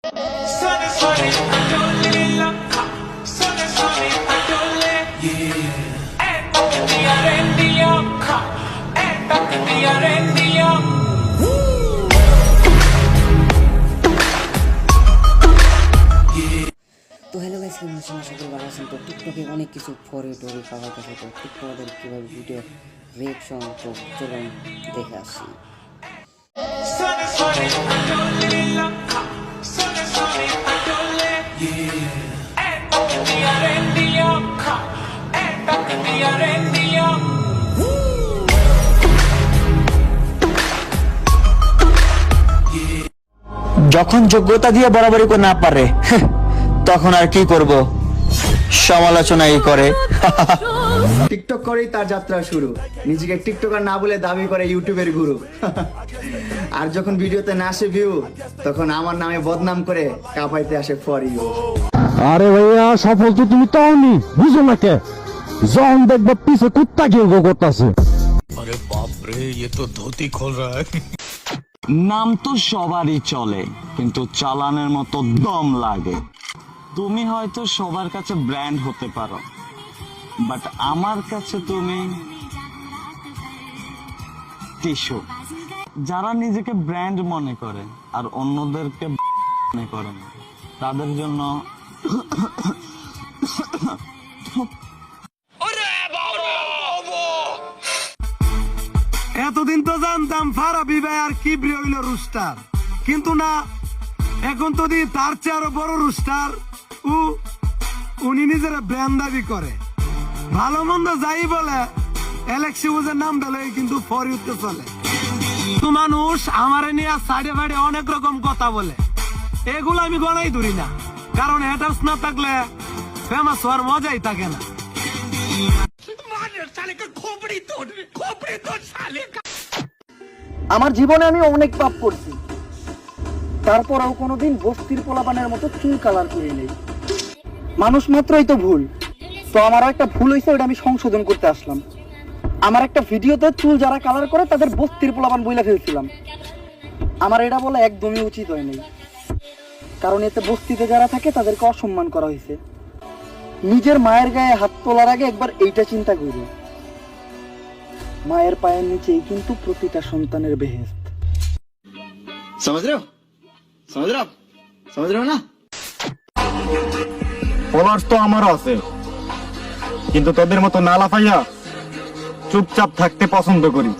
তো hello guys, কেমন আছেন? আশা করি ভালো আছেন। তো টিকটকে অনেক কিছু ফরে টরে পাওয়া গেছে, তো টিকটকের কীভাবে ভিডিও রিয়েকশন, তো চলুন দেখে আসি। যখন যোগ্যতা দিয়ে বরাবরই করে না পারে তখন আর কি করব, সমালোচনাই করে। টিকটক করেই তার যাত্রা শুরু, নিজেকে টিকটকার না বলে দাবি করে ইউটিউবের গুরু। আর যখন ভিডিওতে না আসে ভিউ, তখন আমার নামে বদনাম করে কাপাইতে আসে ফর ইউ। আরে ভাইয়া, সফল তো তুমি তাওনি, বুঝো না কে? যখন দেখবা পিছে কুত্তা কেউ করতেছে। अरे बाप रे, ये तो धोती खोल रहा है। নাম তো সবারই চলে, কিন্তু চালানের মতো দম লাগে। তুমি হয়তো সবার কাছে ব্র্যান্ড হতে পারো, বাট আমার কাছে তুমি টিস্যু। যারা নিজেকে ব্র্যান্ড মনে করে আর অন্যদেরকে মনে করে না, তাদের জন্য এতদিন তো জানতাম ফারাবি ভাই আর কিবরি হইল রুস্টার, কিন্তু না, এখন তো দি তার চেয়ে আরো বড় রুস্টার। উনি নিজের ব্র্যান্ড দাবি করে। ভালো মন্দ যাই বলে, এলেক্সিউজের নাম দিলে কিন্তু ফর ইউতে চলে। তো মানুষ আমারে নিয়ে সাইডে ফাইডে অনেক রকম কথা বলে, এগুলো আমি গণাই ধরি না, কারণ হ্যাটার্স না থাকলে ফেমাস হওয়ার মজাই থাকে না। আমার জীবনে আমি অনেক পাপ করছি, তারপরেও কোনোদিন বস্তির পোলাপানের মতো চুল কালার করে নেই। মানুষ মাত্রই তো ভুল, তো আমারও একটা ভুল হয়েছে, ওটা আমি সংশোধন করতে আসলাম। আমার একটা ভিডিওতে চুল যারা কালার করে তাদের বস্তির পোলাপান বইলা ফেলছিলাম। আমার এটা বলা একদমই উচিত হয়নি, কারণ এতে বস্তিতে যারা থাকে তাদেরকে অসম্মান করা হয়েছে। নিজের মায়ের গায়ে হাত তোলার আগে একবার এইটা চিন্তা করি, মায়ের পায়ের নিচেই কিন্তু প্রতিটা সন্তানের বেহেশত। समझ रहे हो? समझ रहे हो ना? ফলোয়ার্স তো আমারও আছে, কিন্তু তোদের মতো না লাফাইয়া চুপচাপ থাকতে পছন্দ করি।